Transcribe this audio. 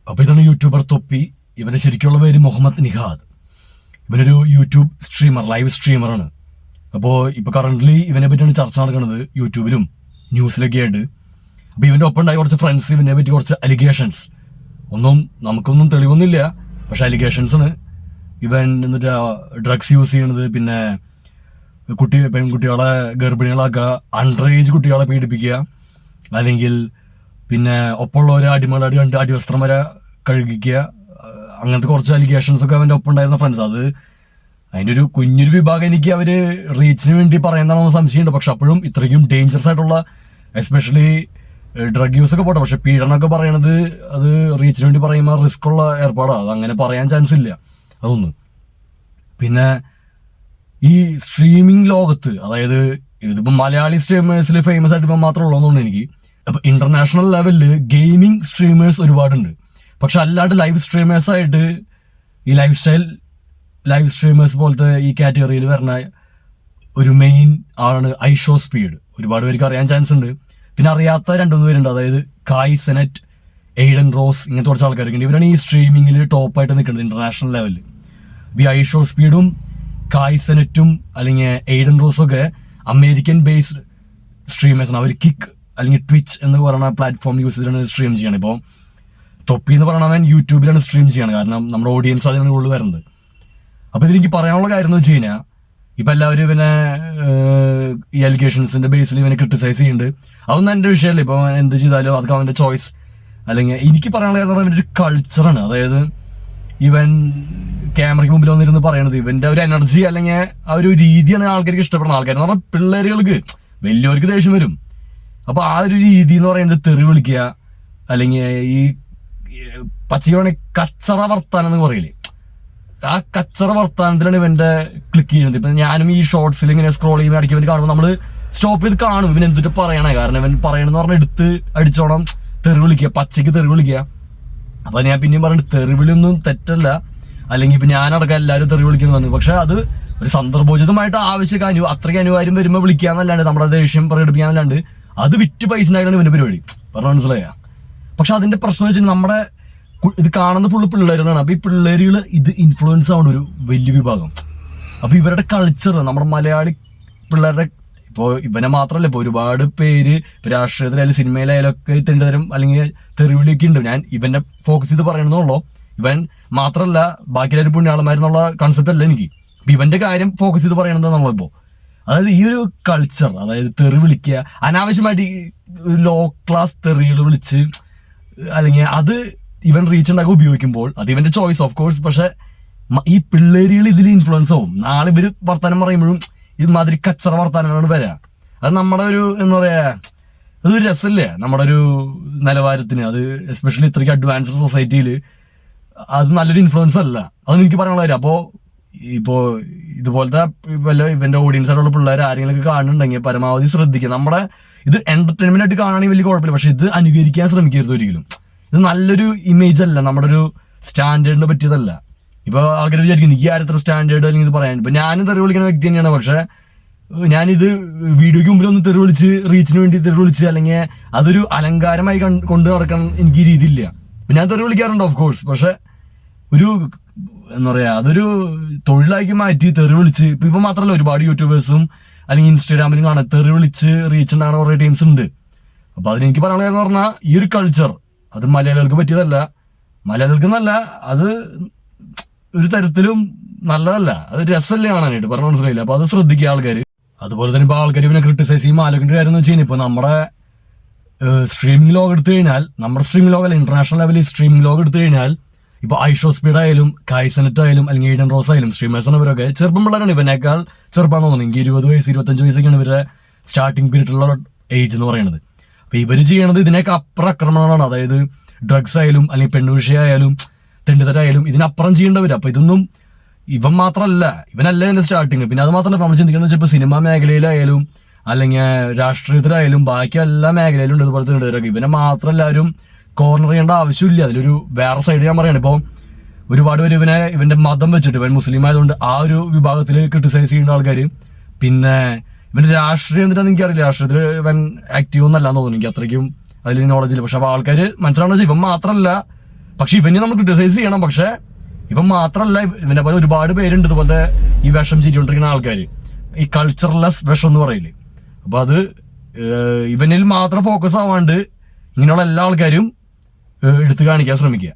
അപ്പൊ ഇതാണ് യൂട്യൂബർ തൊപ്പി. ഇവന്റെ ശരിക്കുള്ള പേര് മുഹമ്മദ് നിഹാദ്. ഇവനൊരു യൂട്യൂബ് സ്ട്രീമർ, ലൈവ് സ്ട്രീമറാണ്. അപ്പോൾ ഇപ്പൊ കറന്റ്ലി ഇവനെ പറ്റിയാണ് ചർച്ച നടക്കുന്നത് യൂട്യൂബിലും ന്യൂസിലൊക്കെ ആയിട്ട്. അപ്പൊ ഇവന്റെ ഒപ്പം ഉണ്ടായ കുറച്ച് ഫ്രണ്ട്സ് ഇവനെ പറ്റി കുറച്ച് അലിഗേഷൻസ്, നമുക്കൊന്നും തെളിവൊന്നുമില്ല, പക്ഷെ അലിഗേഷൻസ് ആണ്. ഇവൻ എന്നിട്ട് ഡ്രഗ്സ് യൂസ് ചെയ്യണത്, പിന്നെ പെൺകുട്ടികളെ ഗർഭിണികളാക്കുക, അണ്ടർ ഏജ് കുട്ടികളെ പീഡിപ്പിക്കുക, അല്ലെങ്കിൽ പിന്നെ ഒപ്പമുള്ളവരെ അടിമകളായിട്ട് കണ്ട് അടിവസ്ത്രം വരെ കഴുകിക്കുക, അങ്ങനത്തെ കുറച്ച് അലിഗേഷൻസ് ഒക്കെ അവന്റെ ഒപ്പം ഉണ്ടായിരുന്ന ഫ്രണ്ട്സ്. അതിന്റെ ഒരു കുഞ്ഞൊരു വിഭാഗം എനിക്ക് അവര് റീച്ചിന് വേണ്ടി പറയുന്നതാണെന്ന് സംശയമുണ്ട്. പക്ഷെ അപ്പോഴും ഇത്രയ്ക്കും ഡേഞ്ചറസ് ആയിട്ടുള്ള, എസ്പെഷ്യലി ഡ്രഗ് യൂസ് ഒക്കെ പോട്ടെ, പക്ഷെ പീഡനമൊക്കെ പറയണത് അത് റീച്ചിന് വേണ്ടി പറയുമ്പോൾ റിസ്ക് ഉള്ള ഏർപ്പാടാണ്. അത് അങ്ങനെ പറയാൻ ചാൻസ് ഇല്ല അതൊന്നും. പിന്നെ ഈ സ്ട്രീമിംഗ് ലോകത്ത്, അതായത് ഇതിപ്പോ മലയാളി സ്ട്രീമേഴ്സിൽ ഫേമസ് ആയിട്ട് ഇപ്പം മാത്രമേ ഉള്ളതെന്നുണ്ട് എനിക്ക്. അപ്പൊ ഇന്റർനാഷണൽ ലെവലില് ഗെയിമിംഗ് സ്ട്രീമേഴ്സ് ഒരുപാടുണ്ട്. പക്ഷെ അല്ലാണ്ട് ലൈവ് സ്ട്രീമേഴ്സ് ആയിട്ട് ഈ ലൈവ് സ്ട്രീമേഴ്സ് പോലത്തെ ഈ കാറ്റഗറിയിൽ വരുന്ന ഒരു മെയിൻ ആണ് ഐഷോ സ്പീഡ്. ഒരുപാട് പേർക്ക് അറിയാൻ ചാൻസ് ഉണ്ട്. പിന്നെ അറിയാത്ത രണ്ടുമൂന്ന് പേരുണ്ട്, അതായത് കായ് സെനറ്റ്, എയ്ഡൻ റോസ്, ഇങ്ങനത്തെ കുറച്ച് ആൾക്കാരൊക്കെ ഉണ്ട്. ഇവരാണ് ഈ സ്ട്രീമിംഗിൽ ടോപ്പായിട്ട് നിൽക്കുന്നത് ഇന്റർനാഷണൽ ലെവലിൽ. ഈ ഐഷോ സ്പീഡും കായ് സെനറ്റും അല്ലെങ്കിൽ എയ്ഡൻ റോസും ഒക്കെ അമേരിക്കൻ ബേസ്ഡ് സ്ട്രീമേഴ്സ് ആണ്. അവർ കിക്ക് അല്ലെങ്കിൽ ട്വിച്ച് എന്ന് പറയുന്ന പ്ലാറ്റ്ഫോം യൂസ് ചെയ്തിട്ടാണ് സ്ട്രീം ചെയ്യണം. ഇപ്പോൾ തൊപ്പി എന്ന് പറയണവൻ യൂട്യൂബിലാണ് സ്ട്രീം ചെയ്യണം, കാരണം നമ്മുടെ ഓഡിയൻസ് അതിനാണ് കൂടുതൽ വരുന്നത്. അപ്പൊ ഇതിലെനിക്ക് പറയാനുള്ള കാര്യം എന്ന് വെച്ച് കഴിഞ്ഞാൽ, ഇപ്പൊ എല്ലാവരും ഇവനെ ഈ അലിഗേഷൻസിന്റെ ബേസിൽ ഇവനെ ക്രിട്ടിസൈസ് ചെയ്യുന്നുണ്ട്. അതൊന്നും എന്റെ വിഷയമല്ല. ഇപ്പൊ എന്ത് ചെയ്താലും അതൊക്കെ അവന്റെ ചോയ്സ്. അല്ലെങ്കിൽ എനിക്ക് പറയാനുള്ള കാര്യം അവന്റെ ഒരു കൾച്ചറാണ്. അതായത് ഇവൻ ക്യാമറയ്ക്ക് മുമ്പിൽ വന്നിരുന്ന് പറയണത്, ഇവന്റെ ഒരു എനർജി അല്ലെങ്കിൽ ആ ഒരു രീതിയാണ് ആൾക്കാർക്ക് ഇഷ്ടപ്പെടുന്ന. ആൾക്കാർ എന്ന് പറഞ്ഞാൽ പിള്ളേരുകൾക്ക്, വലിയവർക്ക് ദേഷ്യം വരും. അപ്പൊ ആ ഒരു രീതി എന്ന് പറയുന്നത് തെറി വിളിക്കുക, അല്ലെങ്കിൽ ഈ പച്ചയോണെ കച്ചറ വർത്താനം എന്ന് പറയില്ലേ, ആ കച്ചറ വർത്താനത്തിലാണ് ഇവന്റെ ക്ലിക്ക് ചെയ്യുന്നത്. ഇപ്പൊ ഞാനും ഈ ഷോർട്സിൽ ഇങ്ങനെ സ്ക്രോൾ ചെയ്യുമ്പോൾ അടിക്കും ഇവന് കാണുമ്പോൾ നമ്മള് സ്റ്റോപ്പ് ചെയ്ത് കാണും ഇവൻ എന്തിട്ട് പറയണേ. കാരണം ഇവൻ പറയണെന്ന് പറഞ്ഞാൽ എടുത്ത് അടിച്ചോണം തെറി വിളിക്കുക, പച്ചയ്ക്ക് തെറി വിളിക്കുക. അപ്പൊ ഞാൻ പിന്നെയും പറഞ്ഞിട്ട് തെറിവിളിയൊന്നും തെറ്റല്ല, അല്ലെങ്കിൽ ഇപ്പൊ ഞാനടക്കം എല്ലാവരും തെറി വിളിക്കണമെന്ന്. പക്ഷെ അത് ഒരു സന്ദർഭോചിതമായിട്ട് ആവശ്യമൊക്കെ അത്രയ്ക്ക് അനിവാര്യം വരുമ്പോൾ വിളിക്കാന്നല്ലാണ്ട്, നമ്മുടെ ദേഷ്യം പ്രകടിപ്പിക്കാന്നല്ലാണ്ട് അത് വിറ്റ് പൈസ ഉണ്ടാക്കാണ് ഇവന്റെ പരിപാടി. പറഞ്ഞ മനസ്സിലായ? പക്ഷെ അതിന്റെ പ്രശ്നം വെച്ചാൽ നമ്മുടെ ഇത് കാണുന്ന ഫുള്ള് പിള്ളേരുകളാണ്. അപ്പൊ ഈ പിള്ളേരുകൾ ഇത് ഇൻഫ്ലുവൻസ് ആവുന്ന ഒരു വലിയ വിഭാഗം. അപ്പൊ ഇവരുടെ കൾച്ചർ, നമ്മുടെ മലയാളി പിള്ളേരുടെ, ഇപ്പോ ഇവനെ മാത്രമല്ല, ഇപ്പൊ ഒരുപാട് പേര് രാഷ്ട്രീയത്തിലായാലും സിനിമയിലായാലും ഒക്കെ തിണ്ടതരം അല്ലെങ്കിൽ തെറിവിളിയൊക്കെ ഉണ്ട്. ഞാൻ ഇവന്റെ ഫോക്കസ് ചെയ്ത് പറയണമെന്നുള്ളൂ. ഇവൻ മാത്രമല്ല, ബാക്കി എല്ലാവരും പുണ്യാളന്മാരെന്നുള്ള കൺസെപ്റ്റ് അല്ല എനിക്ക്. അപ്പൊ ഇവന്റെ കാര്യം ഫോക്കസ് ചെയ്ത് പറയണതെന്നുള്ളൂ. ഇപ്പോ അതായത് ഈ ഒരു കൾച്ചർ, അതായത് തെറി വിളിക്കുക, അനാവശ്യമായിട്ട് ഈ ലോ ക്ലാസ് തെറികൾ വിളിച്ച്, അല്ലെങ്കിൽ അത് ഇവൻ റീച്ച് ഉണ്ടാക്കി ഉപയോഗിക്കുമ്പോൾ അത് ഇവന്റെ ചോയ്സ് ഓഫ് കോഴ്സ്. പക്ഷെ ഈ പിള്ളേരുകൾ ഇതിൽ ഇൻഫ്ലുവൻസ് ആവും. നാളെ ഇവര് വർത്താനം പറയുമ്പോഴും ഇതുമാതിരി കച്ചറ വർത്താനങ്ങളാണ് വരിക. അത് നമ്മുടെ ഒരു എന്താ പറയാ, അതൊരു രസമില്ലേ നമ്മുടെ ഒരു നിലവാരത്തിന്. അത് എസ്പെഷ്യലി ഇത്രയ്ക്ക് അഡ്വാൻസ്ഡ് സൊസൈറ്റിയിൽ അത് നല്ലൊരു ഇൻഫ്ലുവൻസ് അല്ല. അതൊന്നും എനിക്ക് പറയാനുള്ള കാര്യം. അപ്പോ ഇപ്പോ ഇതുപോലത്തെ വല്ല ഇവന്റെ ഓഡിയൻസ് ആയിട്ടുള്ള പിള്ളേർ ആരെങ്കിലും കാണുന്നുണ്ടെങ്കിൽ പരമാവധി ശ്രദ്ധിക്കുക. നമ്മുടെ ഇത് എന്റർടൈൻമെന്റ് ആയിട്ട് കാണാണെങ്കിൽ വലിയ കുഴപ്പമില്ല, പക്ഷെ ഇത് അനുകരിക്കാൻ ശ്രമിക്കരുത് ഒരിക്കലും. ഇത് നല്ലൊരു ഇമേജ് അല്ല, നമ്മുടെ ഒരു സ്റ്റാൻഡേർഡിനെ പറ്റിയതല്ല. ഇപ്പൊ ആൾക്കാർ വിചാരിക്കുന്നു ഈ ആരത്ര സ്റ്റാൻഡേർഡ് അല്ലെങ്കിൽ ഇത് പറയാൻ. ഇപ്പൊ ഞാനും തെറി വിളിക്കുന്ന വ്യക്തി തന്നെയാണ്, പക്ഷെ ഞാനിത് വീഡിയോയ്ക്ക് മുമ്പിൽ ഒന്ന് തെറി വിളിച്ച് റീച്ചിന് വേണ്ടി തെറി വിളിച്ച്, അല്ലെങ്കിൽ അതൊരു അലങ്കാരമായി കൊണ്ട് നടക്കാൻ എനിക്ക് രീതിയില്ല. ഇപ്പൊ ഞാൻ തെറി വിളിക്കാറുണ്ട് ഓഫ് കോഴ്സ്, പക്ഷെ ഒരു എന്താ പറയാ, അതൊരു തൊഴിലാക്കി മാറ്റി തെറി വിളിച്ച്, ഇപ്പൊ മാത്രമല്ല ഒരുപാട് യൂട്യൂബേഴ്സും അല്ലെങ്കിൽ ഇൻസ്റ്റാഗ്രാമിലും കാണാൻ തെറി വിളിച്ച് റീച്ച് ഉണ്ടാകുന്ന കുറെ ടീംസ് ഉണ്ട്. അപ്പൊ അതിനെനിക്ക് പറയാനുള്ളതെന്ന് പറഞ്ഞാൽ, ഈ ഒരു കൾച്ചർ അത് മലയാളികൾക്ക് പറ്റിയതല്ല. മലയാളികൾക്ക് എന്നല്ല, അത് ഒരു തരത്തിലും നല്ലതല്ല. അത് രസമല്ലേ കാണാനായിട്ട്, പറഞ്ഞ മനസ്സിലായില്ല. അപ്പൊ അത് ശ്രദ്ധിക്കുക ആൾക്കാർ. അതുപോലെ തന്നെ ഇപ്പൊ ആൾക്കാർ ഇവനെ ക്രിട്ടിസൈസ് ചെയ്യുമ്പോൾ ആലോചിക്കേണ്ട കാര്യം എന്ന് വെച്ച് കഴിഞ്ഞാൽ, ഇപ്പൊ നമ്മുടെ സ്ട്രീമിംഗ് ലോഗ് എടുത്തു കഴിഞ്ഞാൽ, നമ്മുടെ സ്ട്രീമിംഗ് ലോഗ് അല്ല, ഇന്റർനാഷണൽ ലെവലിൽ സ്ട്രീമിംഗ് ലോഗ് എടുത്തു കഴിഞ്ഞാൽ, ഇപ്പൊ ഐഷോ സ്പീഡ് ആയാലും കായ് സെനറ്റ് ആയാലും അല്ലെങ്കിൽ എയ്ഡൻ റോസ് ആയാലും സ്ട്രീമേഴ്സ് ആണ്. ഇവരൊക്കെ ചെറുപ്പം പിള്ളേരാണ്. ഇവനേക്കാൾ ചെറുപ്പാന്ന് തോന്നുന്നു. എനിക്ക് 20 വയസ്സ് 25 വയസ്സൊക്കെയാണ് ഇവരുടെ സ്റ്റാർട്ടിംഗ് പീരീഡിലുള്ള ഏജ് എന്ന് പറയുന്നത്. അപ്പൊ ഇവര് ചെയ്യണത് ഇതിനേക്ക് അപ്പുറം ആക്രമണമാണ്. അതായത് ഡ്രഗ്സ് ആയാലും അല്ലെങ്കിൽ പെണ്ണുവിഷയായാലും തെണ്ടിതരായാലും ഇതിനപ്പുറം ചെയ്യേണ്ടവര്. അപ്പൊ ഇതൊന്നും ഇവൻ മാത്രമല്ല, ഇവനല്ല എന്റെ സ്റ്റാർട്ടിങ്. പിന്നെ അത് മാത്രമല്ല, നമ്മൾ ചിന്തിക്കുന്നത് വെച്ചാൽ ഇപ്പൊ സിനിമാ മേഖലയിലായാലും അല്ലെങ്കിൽ രാഷ്ട്രീയത്തിലായാലും ബാക്കി എല്ലാ മേഖലയിലും ഉണ്ട് ഇതുപോലത്തെ തെണ്ടിതരൊക്കെ. ഇവനെ മാത്രം എല്ലാവരും കോർണർ ചെയ്യേണ്ട ആവശ്യമില്ല. അതിലൊരു വേറെ സൈഡ് ഞാൻ പറയാണ്. ഇപ്പൊ ഒരുപാട് പേര് ഇവന്റെ മതം വെച്ചിട്ട്, ഇവൻ മുസ്ലിം ആയതുകൊണ്ട് ആ ഒരു വിഭാഗത്തിൽ ക്രിട്ടിസൈസ് ചെയ്യുന്ന ആൾക്കാർ. പിന്നെ ഇവന്റെ രാഷ്ട്രീയം എന്തിനാന്ന് എനിക്കറിയില്ല. രാഷ്ട്രീയത്തിൽ ഇവൻ ആക്റ്റീവ് ഒന്നല്ല എന്ന് തോന്നുന്നു. എനിക്ക് അത്രയ്ക്കും അതിൽ നോളജില്ല. പക്ഷെ അപ്പൊ ആൾക്കാർ മനസ്സിലാവുന്ന ഇവൻ മാത്രമല്ല, പക്ഷെ ഇവനെ നമ്മൾ ക്രിട്ടിസൈസ് ചെയ്യണം. പക്ഷെ ഇവൻ മാത്രമല്ല, ഇവനെ പോലെ ഒരുപാട് പേരുണ്ട് ഇതുപോലത്തെ ഈ വിഷം ചെയ്തുകൊണ്ടിരിക്കുന്ന ആൾക്കാർ, ഈ കൾച്ചർലെസ് വിഷം എന്ന് പറയില്ലേ. അപ്പൊ അത് ഇവനിൽ മാത്രം ഫോക്കസ് ആവാണ്ട് ഇങ്ങനെയുള്ള എല്ലാ ആൾക്കാരും എടുത്തു കാണിക്കാൻ ശ്രമിക്കുക.